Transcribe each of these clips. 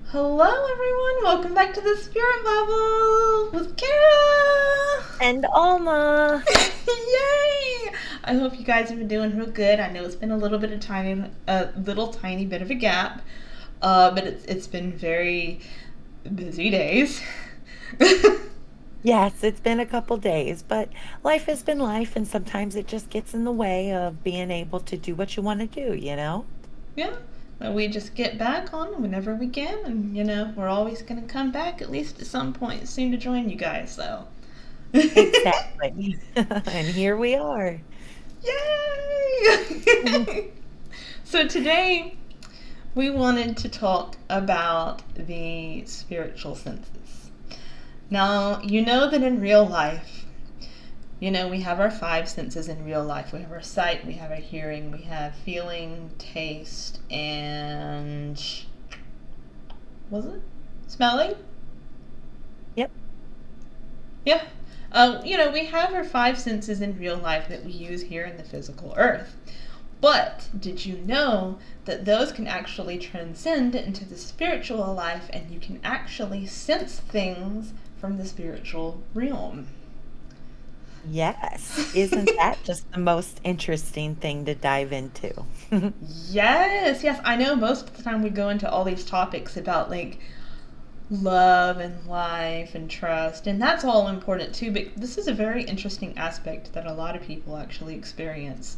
Hello, everyone. Welcome back to the Spirit Bubble with Kara. And Alma. Yay! I hope you guys have been doing real good. I know it's been a little tiny bit of a gap, but it's been very busy days. Yes, it's been a couple days, but life has been life, and sometimes it just gets in the way of being able to do what you want to do? Yeah, we just get back on whenever we can, and we're always gonna come back at least at some point soon to join you guys. So. Exactly. And here we are. Mhm. Yay! So today we wanted to talk about the spiritual senses. Now, you know that in real life, we have our five senses in real life. We have our sight, we have our hearing, we have feeling, taste, and was it smelling? Yep. Yeah. We have our five senses in real life that we use here in the physical earth. But did you know that those can actually transcend into the spiritual life and you can actually sense things from the spiritual realm? Yes. Isn't that just the most interesting thing to dive into? Yes, yes. I know most of the time we go into all these topics about like love and life and trust, and that's all important too. But this is a very interesting aspect that a lot of people actually experience.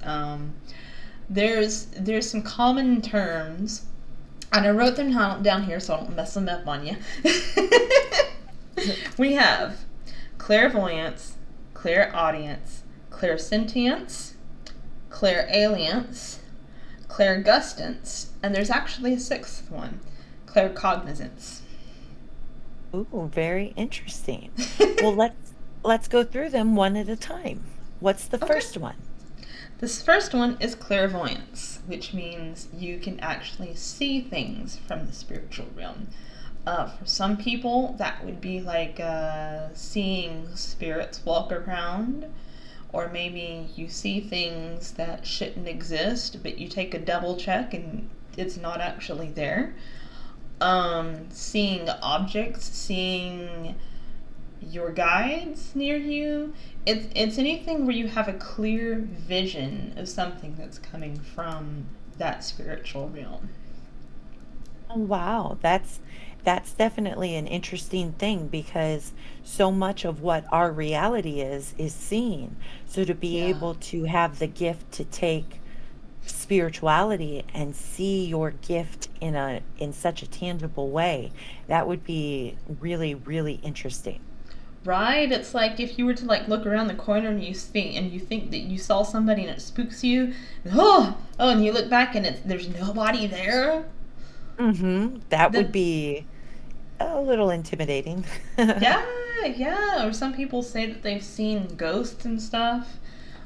There's some common terms, and I wrote them down here so I don't mess them up on you. We have clairvoyance, clairaudience, clairsentience, clairalience, clairgustance, and there's actually a sixth one, claircognizance. Ooh, very interesting. Well, let's go through them one at a time. What's the Okay. first one? This first one is clairvoyance, which means you can actually see things from the spiritual realm. For some people, that would be like seeing spirits walk around, or maybe you see things that shouldn't exist, but you take a double check and it's not actually there. Seeing objects, seeing your guides near you. It's anything where you have a clear vision of something that's coming from that spiritual realm. Oh, wow. That's definitely an interesting thing because so much of what our reality is seen. So to be Yeah. able to have the gift to take spirituality and see your gift in such a tangible way, that would be really, really interesting. Right? It's like if you were to like look around the corner and you think that you saw somebody and it spooks you. And, oh, and you look back and there's nobody there. That would Then be a little intimidating. yeah, yeah. Or some people say that they've seen ghosts and stuff.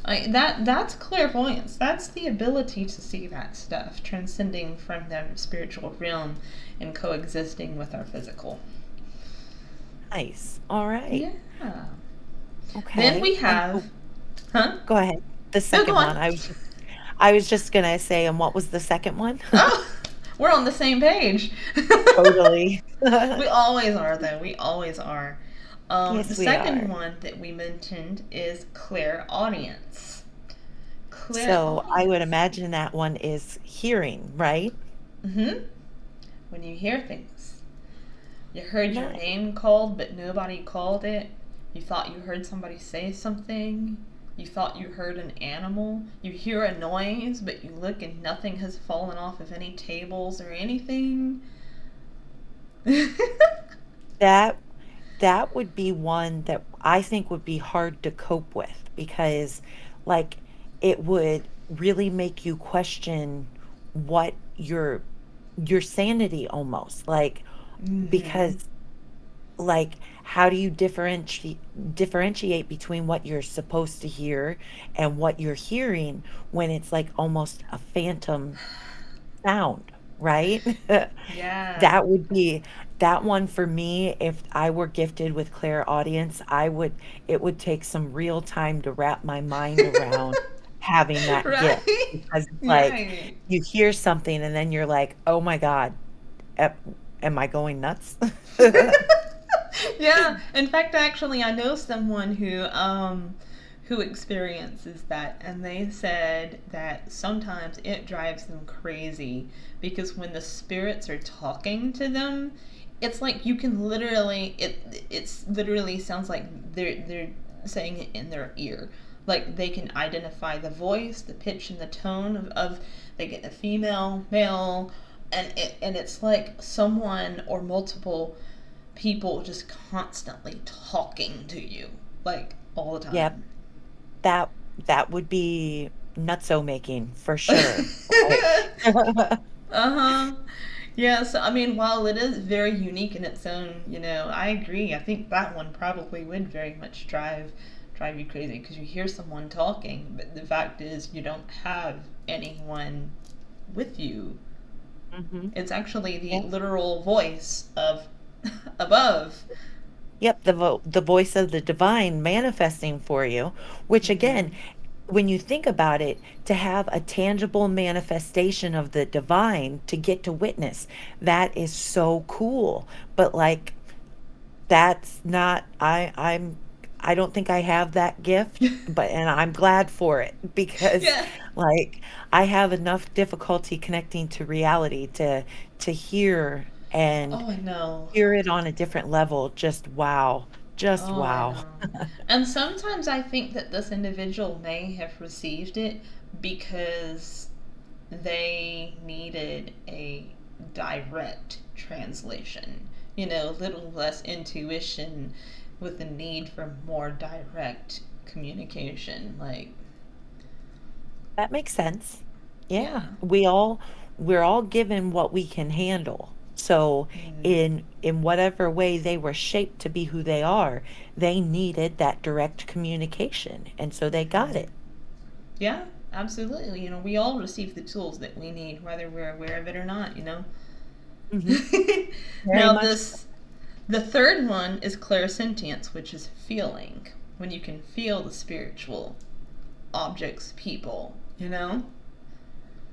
That's clairvoyance. That's the ability to see that stuff, transcending from the spiritual realm and coexisting with our physical. Nice. All right. Yeah. Then Okay. we And have, so huh? go ahead. The No, go second on. one. I was just gonna say, and what was the second one? Oh, we're on the same page. Totally. We always are, though. We always are. The Yes, we second are. one that we mentioned is clairaudience. So I would Clairaudience. imagine that one is hearing, right? Mm-hmm. When you hear things. You heard your Nice. name called, but nobody called it. You thought you heard somebody say something. You thought you heard an animal. You hear a noise, but you look and nothing has fallen off of any tables or anything. That that would be one that I think would be hard to cope with because like it would really make you question what your sanity almost. Like Mm-hmm. because like how do you differentiate between what you're supposed to hear and what you're hearing when it's like almost a phantom sound, right? Yeah. That would be that one for me. If I were gifted with clairaudience, it would take some real time to wrap my mind around having that gift Right? because it's like Right. you hear something and then you're like, "Oh my God, am I going nuts? Yeah, in fact, actually, I know someone who experiences that, and they said that sometimes it drives them crazy because when the spirits are talking to them, it's like you can literally it's literally sounds like they're saying it in their ear. Like they can identify the voice, the pitch, and the tone of they get the female, male, and it's like someone or multiple people just constantly talking to you, like all the Yep, time. that that would be nutso making for sure. I Uh-huh. Yeah, so I mean, while it is very unique in its own, I agree. I think that one probably would very much drive you crazy because you hear someone talking, but the fact is you don't have anyone with you. Mhm. It's actually the Yeah. literal voice of above. Yep, the voice of the divine manifesting for you, which again, Hmm. when you think about it, to have a tangible manifestation of the divine to get to witness, that is so cool. But like that's not I don't think I have that gift, but and I'm glad for it because Yeah. like I have enough difficulty connecting to reality to hear and Oh, I know. hear it on a different level. Just wow. Just Oh, I wow. know. And sometimes I think that this individual may have received it because they needed a direct translation. A little less intuition with the need for more direct communication. Like, That makes sense. Yeah. yeah. We're all given what we can handle. So Mm. in whatever way they were shaped to be who they are, they needed that direct communication. And so they got Hmm. it. Yeah, absolutely. We all receive the tools that we need, whether we're aware of it or not. Hmm. Very Now, much. the third one is clairsentience, which is feeling. When you can feel the spiritual objects, people.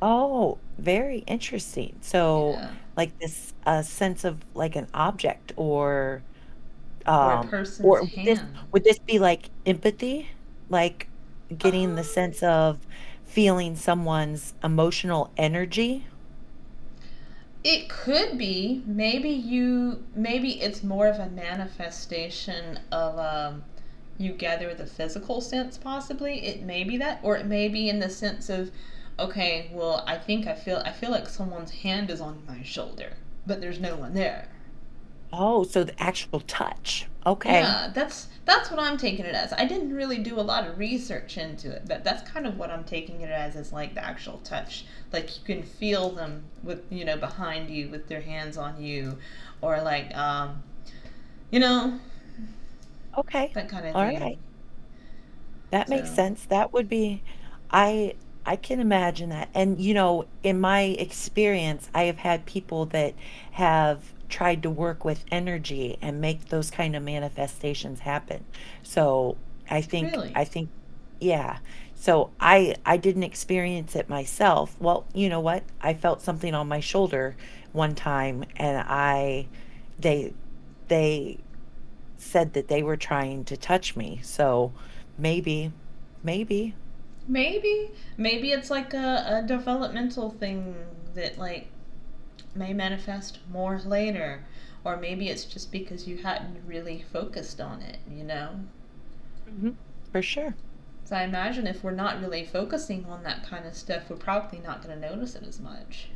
Oh, very interesting. So Yeah. like this sense of like an object Or a person's or hand. would this be like empathy? Like getting the Um, sense of feeling someone's emotional energy? it could be. Maybe it's more of a manifestation of you gather the physical sense possibly. It may be that, or it may be in the sense of, okay, well, I feel like someone's hand is on my shoulder, but there's no one there. Oh, so the actual touch. Okay. Yeah, that's what I'm taking it as. I didn't really do a lot of research into it, but that's kind of what I'm taking it as is like the actual touch. Like you can feel them with behind you with their hands on you, or like you know Okay. that kind of All thing. right. That makes So sense. That would be I can imagine that. And in my experience, I have had people that have tried to work with energy and make those kind of manifestations happen. So, really, I think yeah. So, I didn't experience it myself. Well, you know what? I felt something on my shoulder one time and they they said that they were trying to touch me. So, maybe maybe maybe it's like a developmental thing that like may manifest more later, or maybe it's just because you hadn't really focused on it. Mhm. For sure. So I imagine if we're not really focusing on that kind of stuff, we're probably not going to notice it as much.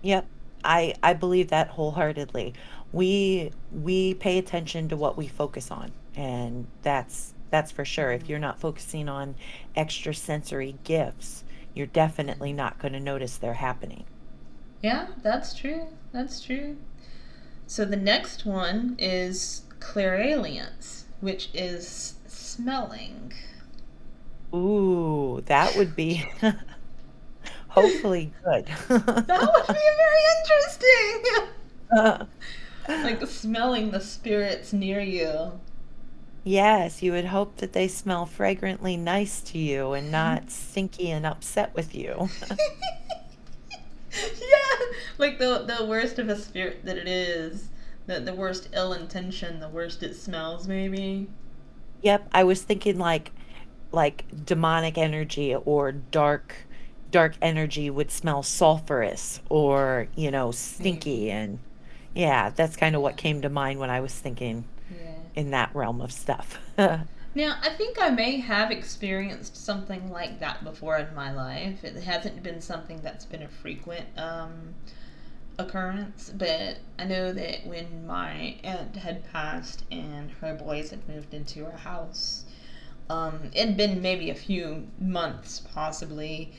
Yep. I believe that wholeheartedly. We pay attention to what we focus on, and that's for sure. If you're Mm. not focusing on extrasensory gifts, you're definitely not going to notice they're happening. Yeah, that's true. That's true. So the next one is clairalience, which is smelling. Ooh, that would be hopefully good. That would be very interesting. Like smelling the spirits near you. Yes, you would hope that they smell fragrantly nice to you and not stinky and upset with you. Yeah, Like the worst of a spirit that it is, the worst ill intention, the worst it smells, maybe. Yep, I was thinking like demonic energy or dark energy would smell sulfurous or, Maybe. stinky, and yeah, that's kind of what Yeah. came to mind when I was thinking Yeah. in that realm of stuff. Now, I think I may have experienced something like that before in my life. It hasn't been something that's been a frequent occurrence, but I know that when my aunt had passed and her boys had moved into our house, it had been maybe a few months, possibly,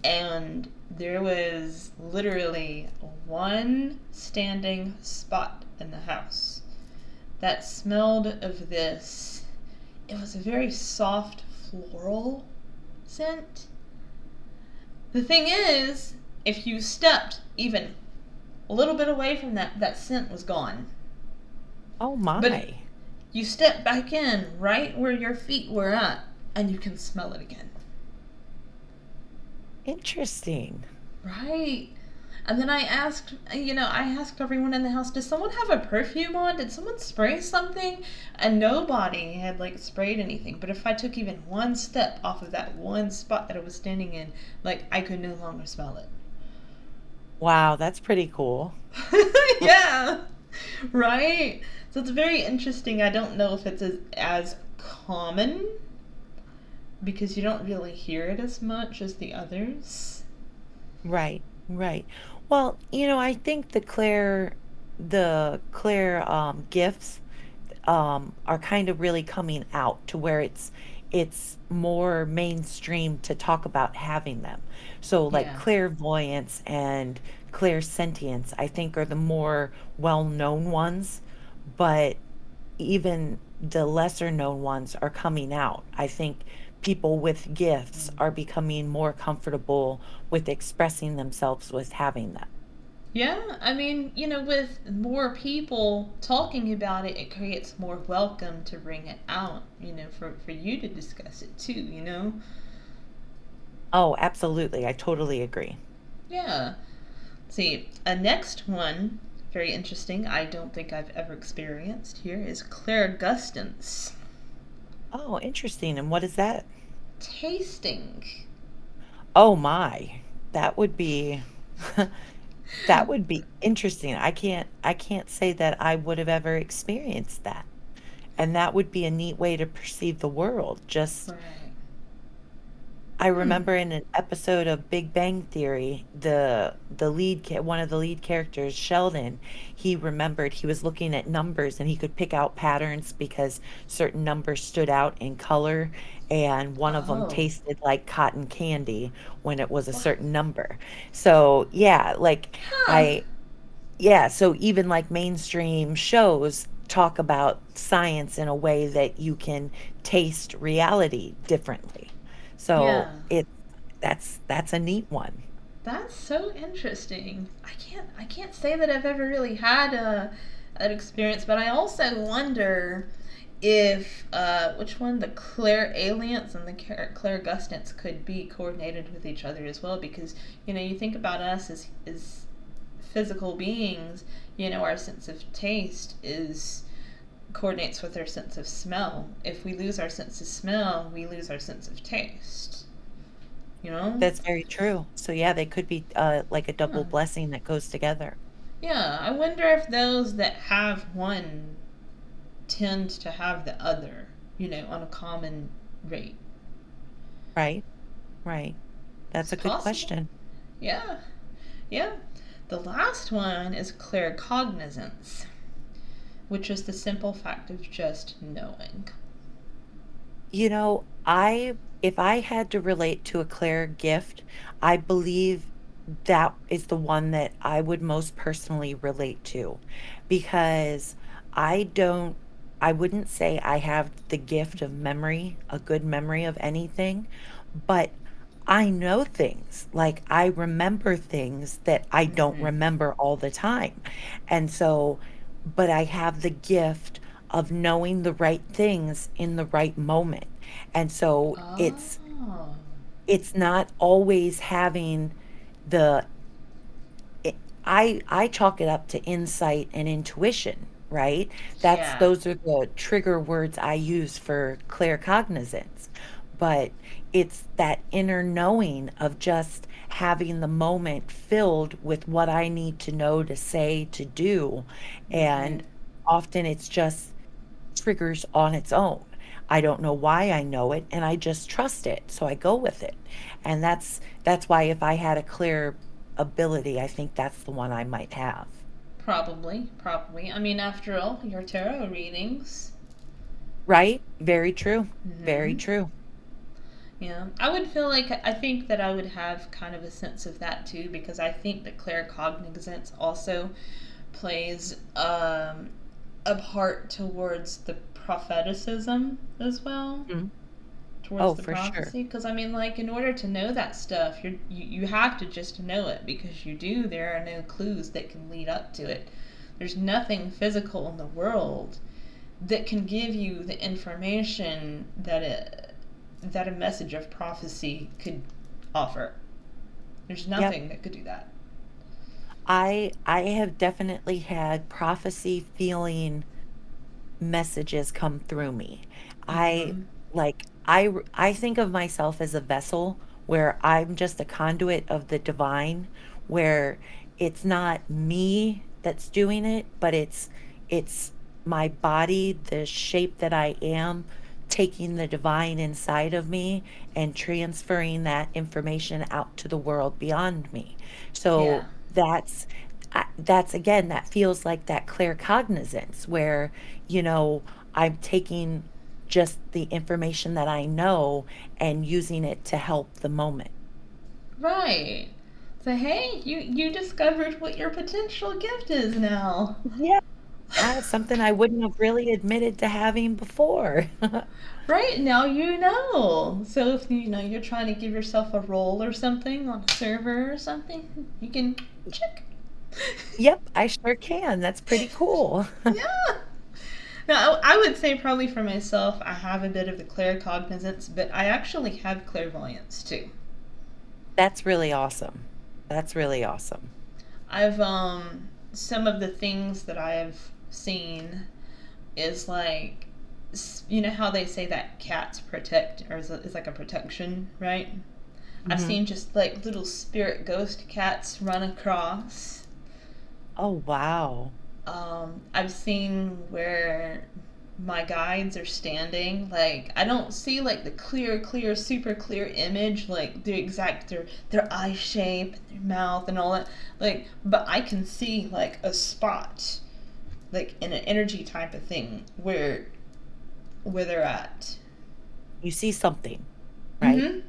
and there was literally one standing spot in the house that smelled of this. It was a very soft floral scent. The thing is, if you stepped even a little bit away from that scent was gone. Oh But my. you step back in right where your feet were at, and you can smell it again. Interesting. Right. And then I asked everyone in the house, does someone have a perfume on? Did someone spray something? And nobody had like sprayed anything. But if I took even one step off of that one spot that I was standing in, like I could no longer smell Wow, that's pretty cool. it. Yeah. Right? So it's very interesting. I don't know if it's as common because you don't really hear it as much as the others. Right, right. Well, I think the Claire gifts are kind of really coming out to where it's more mainstream to talk about having them. So like Yeah. clairvoyance and clairsentience, I think are the more well-known ones, but even the lesser known ones are coming out. I think people with gifts are becoming more comfortable with expressing themselves with having them. Yeah, I mean, with more people talking about it, it creates more welcome to bring it out, for you to discuss it too. Oh, absolutely. I totally agree. Yeah. See, a next one, very interesting, I don't think I've ever experienced here, is clairgustance. Oh, interesting. And what is that? Tasting. Oh my. That would be that would be interesting. I can't say that I would have ever experienced that. And that would be a neat way to perceive the world. Just Right. I Hmm. remember in an episode of Big Bang Theory, one of the lead characters, Sheldon, he remembered he was looking at numbers and he could pick out patterns because certain numbers stood out in color, and one of them Oh. tasted like cotton candy when it was a What? certain number. So, yeah, Huh. I yeah, so even like mainstream shows talk about science in a way that you can taste reality differently. So Yeah. that's a neat one. That's so interesting. I can't say that I've ever really had an experience, but I also wonder if which one the Claire aliens and the Claire Gustants could be coordinated with each other as well, because you think about us as physical beings. Our sense of taste is coordinates with our sense of smell. If we lose our sense of smell, we lose our sense of taste. You know? That's very true. So yeah, they could be like a double Huh. blessing that goes together, Yeah, I wonder if those that have one tend to have the other, on a common rate. right? Right. That's It's a good possible. question. Yeah, yeah. The last one is claircognizance, which is the simple fact of just knowing. I if I had to relate to a Claire gift, I believe that is the one that I would most personally relate to, because I don't I wouldn't say I have the gift of memory, a good memory of anything, but I know things. Like I remember things that I don't Mm-hmm. remember all the time. And so, but I have the gift of knowing the right things in the right moment. And so Oh. it's not always having the I chalk it up to insight and intuition, right? Yeah. Those are the trigger words I use for claircognizance. But it's that inner knowing of just having the moment filled with what I need to know, to say, to do. Hmm. And often it's just triggers on its own. I don't know why I know it, and I just trust it. So I go with it. And that's why if I had a clear ability, I think that's the one I might have. Probably, probably. I mean, after all, your tarot readings. Right? Very true. Very Hmm. true. Yeah, I would feel like I think that I would have kind of a sense of that too, because I think that claircognizance also plays a part towards the propheticism as well, Mhm. towards Oh, the for sure. prophecy. Because I mean, like in order to know that stuff, you have to just know it because you do. There are no clues that can lead up to it. There's nothing physical in the world that can give you the information that a message of prophecy could offer. There's Yep. nothing that could do that. I have definitely had prophecy feeling messages come through me. I Mm-hmm. I think of myself as a vessel where I'm just a conduit of the divine, where it's not me that's doing it, but it's my body, the shape that I am, taking the divine inside of me and transferring that information out to the world beyond me. Yeah. So that's again, that feels like that claircognizance where, you know, I'm taking just the information that I know and using it to help the moment. Right. So hey, you discovered what your potential gift is now. Yeah. Something I wouldn't have really admitted to having before. Right now you know. So if you know you're trying to give yourself a role or something on a server or something, you can check. Yep, I sure can. That's pretty cool. Yeah. Now, I would say probably for myself, I have a bit of the claircognizance, but I actually have clairvoyance too. That's really awesome. That's really awesome. I've some of the things that I've seen is like you know how they say that cats protect or is like a protection, right? I've Mhm. seen just like little spirit ghost cats run across. Oh, wow. I've seen where my guides are standing. Like I don't see like the clear, super clear image, like the exact their eye shape, their mouth, and all that. Like, but I can see like a spot, like in an energy type of thing, where they're at. You see something, right? Mm-hmm.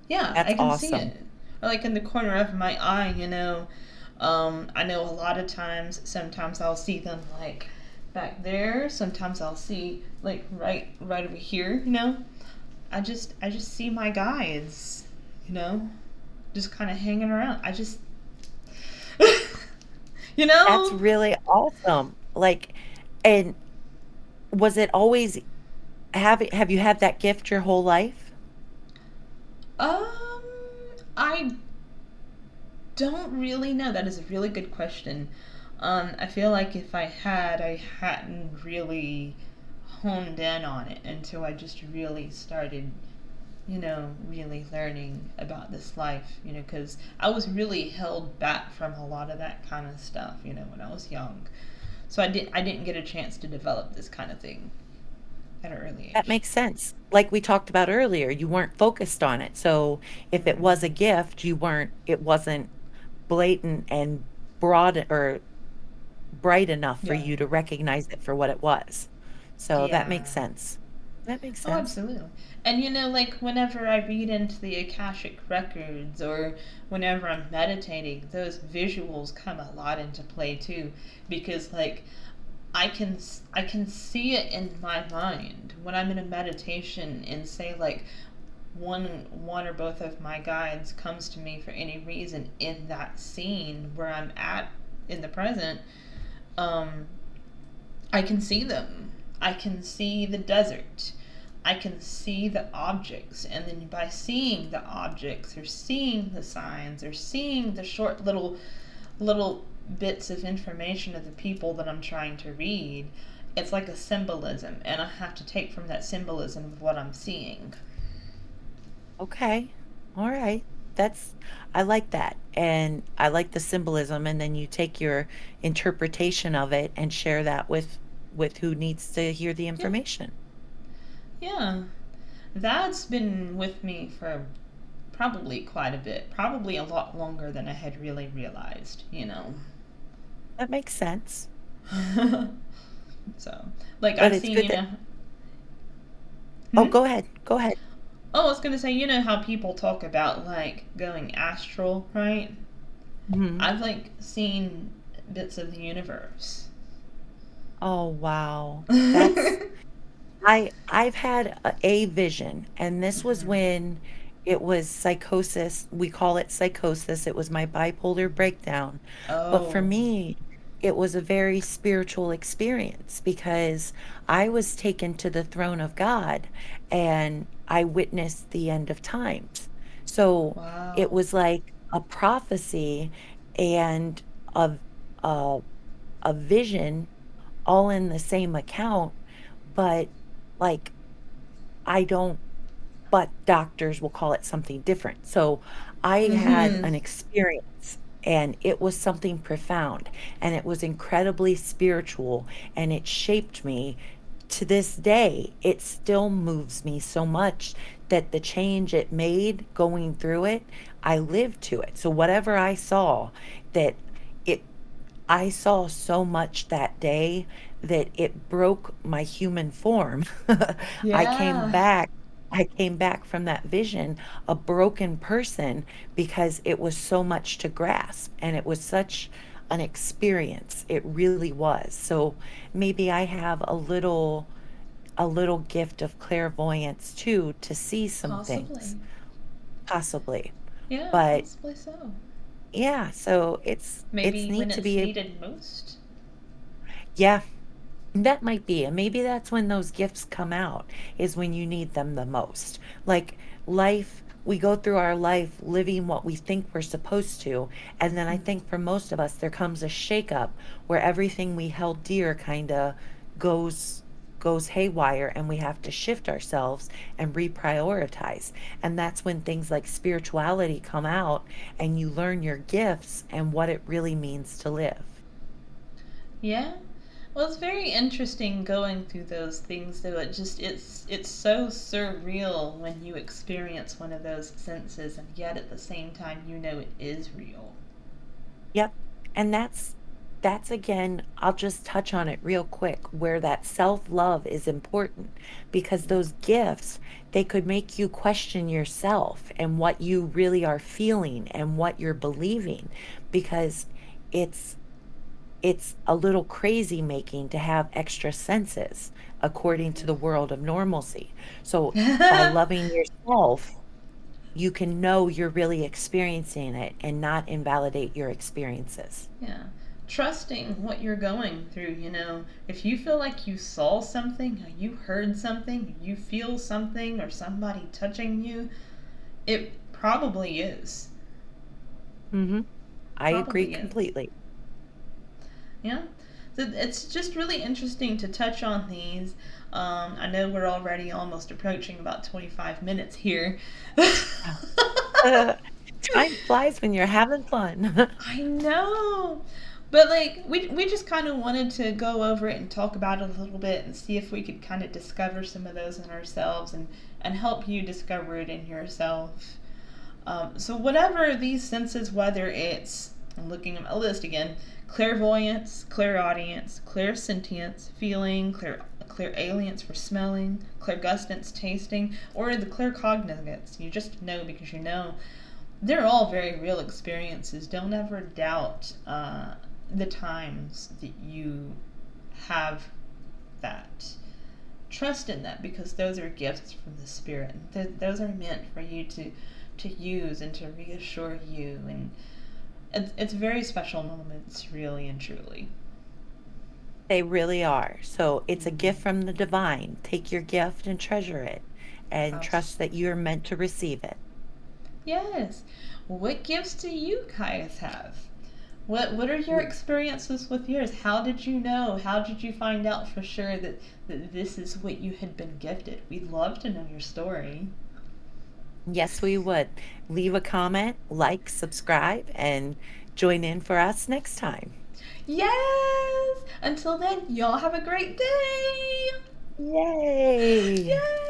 Yeah, That's I can see awesome. it. Or like in the corner of my eye, you know. I know a lot of times, sometimes I'll see them like back there. Sometimes I'll see like right over here, you know. I just see my guides, you know, just kind of hanging around. I just you That's know, really awesome. Like, and was it always have you had that gift your whole life? um I don't really know. That is a really good question. I feel like if I hadn't really honed in on it until I just really started, you know, really learning about this life, you know, because I was really held back from a lot of that kind of stuff, you know, when I was young. So I didn't get a chance to develop this kind of thing at an early That age. makes sense. Like we talked about earlier, you weren't focused on it. So if it was a Mm-hmm. gift, it wasn't blatant and broad or bright enough for Yeah. you to recognize it for what it was. So that Yeah. makes sense. That makes Oh, sense. absolutely. And you know, like whenever I read into the Akashic records or whenever I'm meditating, those visuals come a lot into play too, because like I can see it in my mind when I'm in a meditation and say like one or both of my guides comes to me for any reason in that scene where I'm at in the present. um I can see them. I can see the desert. I can see the objects. And then by seeing the objects or seeing the signs or seeing the short little bits of information of the people that I'm trying to read, it's like a symbolism, and I have to take from that symbolism of what I'm seeing. Okay. All right. That's I like that. And I like the symbolism, and then you take your interpretation of it and share that with who needs to hear the Yeah, information. yeah. That's been with me for probably quite a bit, probably a lot longer than I had really realized, you know. That makes sense. So, like But I've it's seen, good you that know. Oh, Hmm? go ahead. Go ahead. Oh, I was gonna say, you know how people talk about like going astral, right? Mhm. I've like seen bits of the universe. Oh, wow. That's I've had a vision, and this was when it was psychosis. We call it psychosis. It was my bipolar breakdown. But for Oh, me, it was a very spiritual experience because I was taken to the throne of God and I witnessed the end of times. So it wow. was like a prophecy and a, a, a vision all in the same account, but like I don't, but doctors will call it something different. So I had Mm-hmm. an experience and it was something profound and it was incredibly spiritual and it shaped me. To this day, it still moves me so much that the change it made going through it, I lived to it. So whatever I saw, that it I saw so much that day that it broke my human form. I came Yeah. back I came back from that vision a broken person because it was so much to grasp and it was such an experience. It really was. So maybe I have a little gift of clairvoyance too to see some things, Possibly. possibly. Yeah, But possibly so. yeah, so it's Maybe neat when to it's be able. needed most. Yeah, that might be. And maybe that's when those gifts come out, is when you need them the most. Like life, we go through our life living what we think we're supposed to. And then I think for most of us, there comes a shakeup where everything we held dear kind of goes goes haywire and we have to shift ourselves and reprioritize. And that's when things like spirituality come out and you learn your gifts and what it really means to live. Yeah. Well, it's very interesting going through those things though. It's so surreal when you experience one of those senses and yet at the same time you know it is real. Yep. And that's again, I'll just touch on it real quick, where that self-love is important because those gifts, they could make you question yourself and what you really are feeling and what you're believing because it's it's a little crazy making to have extra senses according to the world of normalcy. So by Yeah. loving yourself, you can know you're really experiencing it and not invalidate your experiences. Yeah. Trusting what you're going through, you know. If you feel like you saw something, or you heard something, you feel something, or somebody touching you, it probably is. Hmm. I agree Probably is. completely. Yeah. So it's just really interesting to touch on these. I know we're already almost approaching about 25 minutes here. Time flies when you're having fun. I know. But like we just kind of wanted to go over it and talk about it a little bit and see if we could kind of discover some of those in ourselves and help you discover it in yourself. So whatever these senses, whether it's I'm looking at my list again, clairvoyance, clairaudience, clairsentience, feeling, clairalience for smelling, clairgustance tasting, or the claircognizance, you just know because you know, they're all very real experiences. Don't ever doubt the times that you have that. Trust in that because those are gifts from the spirit. Those are meant for you to use and to reassure you, and it's very special moments, really and truly. They really are. So it's a gift Mm-hmm. from the divine. Take your gift and treasure it and trust that Absolutely. you're meant to receive it. Yes. What gifts do you guys have? What are your experiences with yours? How did you know? How did you find out for sure that this is what you had been gifted? We'd love to know your story. Yes, we would. Leave a comment, like, subscribe, and join in for us next time. Yes! Until then, y'all have a great day! Yay! Yay!